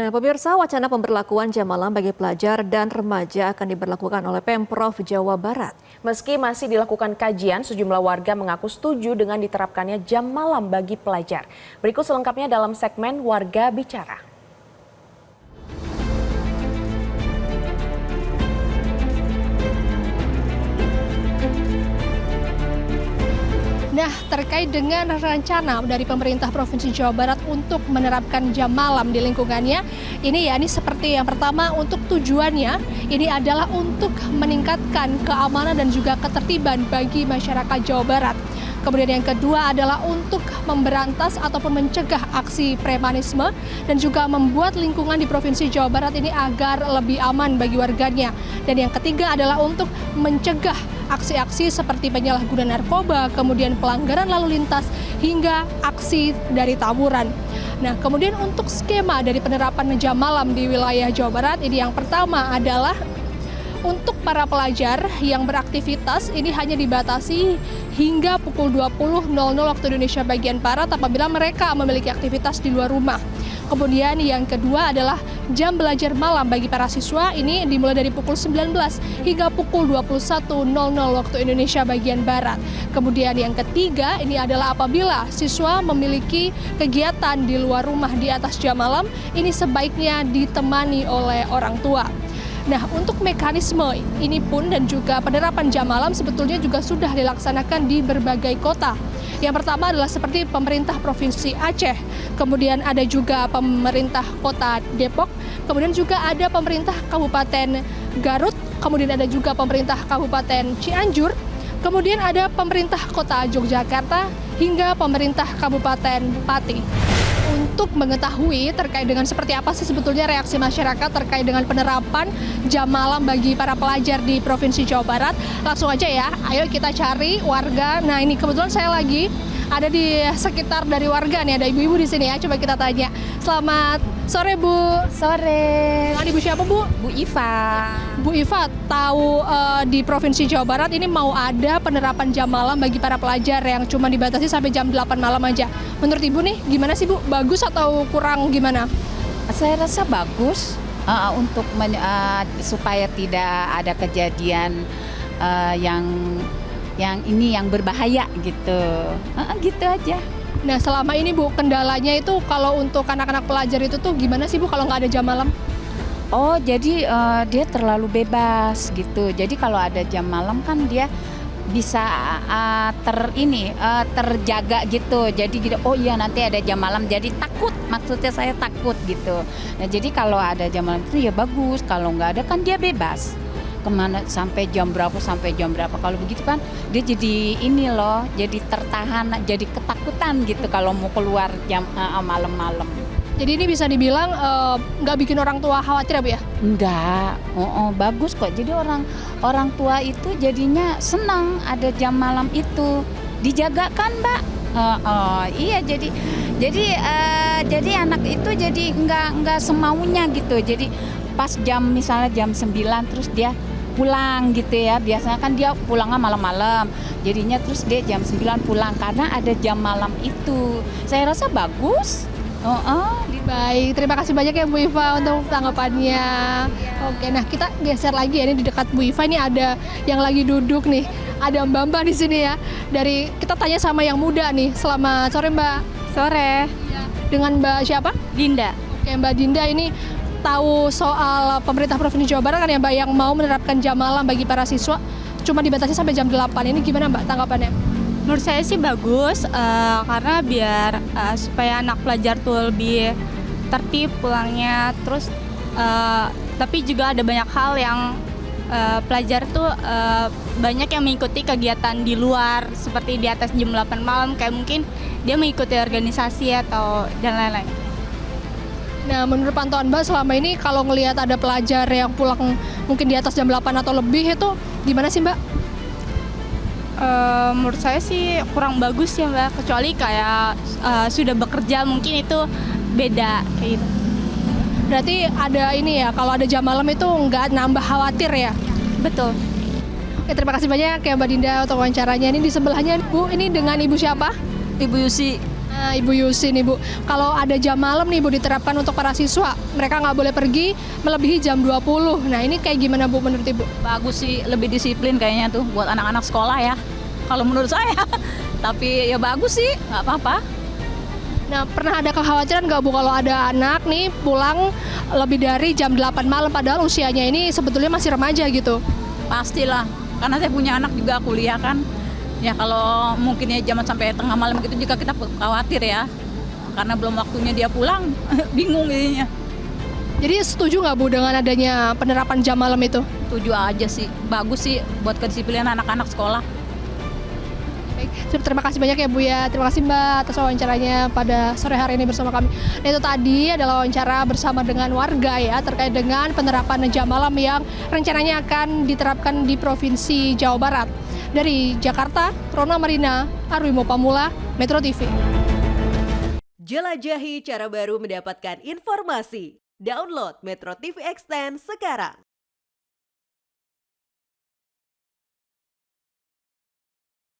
Nah, pemirsa, wacana pemberlakuan jam malam bagi pelajar dan remaja akan diberlakukan oleh Pemprov Jawa Barat. Meski masih dilakukan kajian, sejumlah warga mengaku setuju dengan diterapkannya jam malam bagi pelajar. Berikut selengkapnya dalam segmen Warga Bicara. Nah, terkait dengan rencana dari pemerintah Provinsi Jawa Barat untuk menerapkan jam malam di lingkungannya, ini seperti yang pertama untuk tujuannya, ini adalah untuk meningkatkan keamanan dan juga ketertiban bagi masyarakat Jawa Barat. Kemudian yang kedua adalah untuk memberantas ataupun mencegah aksi premanisme dan juga membuat lingkungan di Provinsi Jawa Barat ini agar lebih aman bagi warganya. Dan yang ketiga adalah untuk mencegah aksi-aksi seperti penyalahgunaan narkoba, kemudian pelanggaran lalu lintas, hingga aksi dari tawuran. Nah, kemudian untuk skema dari penerapan jam malam di wilayah Jawa Barat, ini yang pertama adalah untuk para pelajar yang beraktivitas ini hanya dibatasi hingga pukul 20.00 waktu Indonesia bagian Barat apabila mereka memiliki aktivitas di luar rumah. Kemudian yang kedua adalah jam belajar malam bagi para siswa ini dimulai dari pukul 19 hingga pukul 21.00 waktu Indonesia bagian Barat. Kemudian yang ketiga ini adalah apabila siswa memiliki kegiatan di luar rumah di atas jam malam, ini sebaiknya ditemani oleh orang tua. Nah, untuk mekanisme ini pun dan juga penerapan jam malam sebetulnya juga sudah dilaksanakan di berbagai kota. Yang pertama adalah seperti pemerintah Provinsi Aceh, kemudian ada juga pemerintah Kota Depok, kemudian juga ada pemerintah Kabupaten Garut, kemudian ada juga pemerintah Kabupaten Cianjur, kemudian ada pemerintah Kota Yogyakarta, hingga pemerintah Kabupaten Pati. Untuk mengetahui terkait dengan seperti apa sih sebetulnya reaksi masyarakat terkait dengan penerapan jam malam bagi para pelajar di Provinsi Jawa Barat, langsung aja ya, ayo kita cari warga. Nah, ini kebetulan saya lagi ada di sekitar dari warga nih, ada ibu-ibu di sini ya, coba kita tanya. Selamat sore Bu. Sore. Nah, Ibu siapa Bu? Bu Iva. Bu Iva, tahu di Provinsi Jawa Barat ini mau ada penerapan jam malam bagi para pelajar yang cuma dibatasi sampai jam 8 malam aja. Menurut Ibu nih, gimana sih Bu? Bagus atau kurang gimana? Saya rasa bagus untuk supaya tidak ada kejadian yang berbahaya gitu. Gitu aja. Nah, selama ini Bu, kendalanya itu kalau untuk anak-anak pelajar itu tuh gimana sih Bu kalau nggak ada jam malam? Oh, jadi dia terlalu bebas gitu. Jadi kalau ada jam malam kan dia bisa terjaga gitu. Jadi gitu, oh iya nanti ada jam malam, jadi takut. Maksudnya saya takut gitu. Nah, jadi kalau ada jam malam itu ya bagus. Kalau nggak ada kan dia bebas. Kemana sampai jam berapa kalau begitu kan dia jadi jadi tertahan, jadi ketakutan gitu kalau mau keluar jam malam-malam. Jadi ini bisa dibilang nggak bikin orang tua khawatir ya Bu ya? Enggak, bagus kok. Jadi orang tua itu jadinya senang ada jam malam itu dijaga kan Mbak. Iya jadi anak itu jadi nggak semaunya gitu. Jadi pas misalnya jam 9 terus dia pulang gitu ya. Biasanya kan dia pulangnya malam-malam. Jadinya terus dia jam 9 pulang karena ada jam malam itu. Saya rasa bagus. Baik, terima kasih banyak ya Bu Iva untuk tanggapannya. Oke, nah kita geser lagi ya, ini di dekat Bu Iva ini ada yang lagi duduk nih. Ada Mbak di sini ya. Kita tanya sama yang muda nih. Selamat sore Mbak. Sore. Dengan Mbak siapa? Dinda. Oke, Mbak Dinda ini tahu soal pemerintah Provinsi Jawa Barat kan ya Mbak yang mau menerapkan jam malam bagi para siswa cuma dibatasi sampai jam 8. Ini gimana Mbak tanggapannya? Menurut saya sih bagus karena biar supaya anak pelajar tuh lebih tertib pulangnya. Terus tapi juga ada banyak hal yang pelajar tuh banyak yang mengikuti kegiatan di luar seperti di atas jam 8 malam, kayak mungkin dia mengikuti organisasi atau dan lain-lain. Nah, menurut pantauan Mbak selama ini kalau ngelihat ada pelajar yang pulang mungkin di atas jam 8 atau lebih itu gimana sih Mbak? Menurut saya sih kurang bagus ya Mbak, kecuali kayak sudah bekerja mungkin itu beda kayak gitu. Berarti ada ini ya, kalau ada jam malam itu nggak nambah khawatir ya? Betul. Oke, terima kasih banyak ya Mbak Dinda untuk wawancaranya. Ini di sebelahnya Bu, ini dengan Ibu siapa? Ibu Yusi. Nah, Ibu Yusi nih Bu, kalau ada jam malam nih Bu diterapkan untuk para siswa, mereka nggak boleh pergi melebihi jam 20. Nah ini kayak gimana Bu menurut Ibu? Bagus sih, lebih disiplin kayaknya tuh buat anak-anak sekolah ya. Kalau menurut saya, tapi ya bagus sih, nggak apa-apa. Nah pernah ada kekhawatiran nggak Bu kalau ada anak nih pulang lebih dari jam 8 malam padahal usianya ini sebetulnya masih remaja gitu? Pastilah, karena saya punya anak juga kuliah kan. Ya kalau mungkin ya zaman sampai tengah malam gitu juga kita khawatir ya. Karena belum waktunya dia pulang, bingung jadinya. Jadi setuju nggak Bu dengan adanya penerapan jam malam itu? Setuju aja sih, bagus sih buat kedisiplinan anak-anak sekolah. Baik, terima kasih banyak ya Bu ya. Terima kasih Mbak atas wawancaranya pada sore hari ini bersama kami. Nah itu tadi adalah wawancara bersama dengan warga ya terkait dengan penerapan jam malam yang rencananya akan diterapkan di Provinsi Jawa Barat. Dari Jakarta, Rona Marina, Arwimo Pamula, Metro TV. Jelajahi cara baru mendapatkan informasi. Download Metro TV Extend sekarang.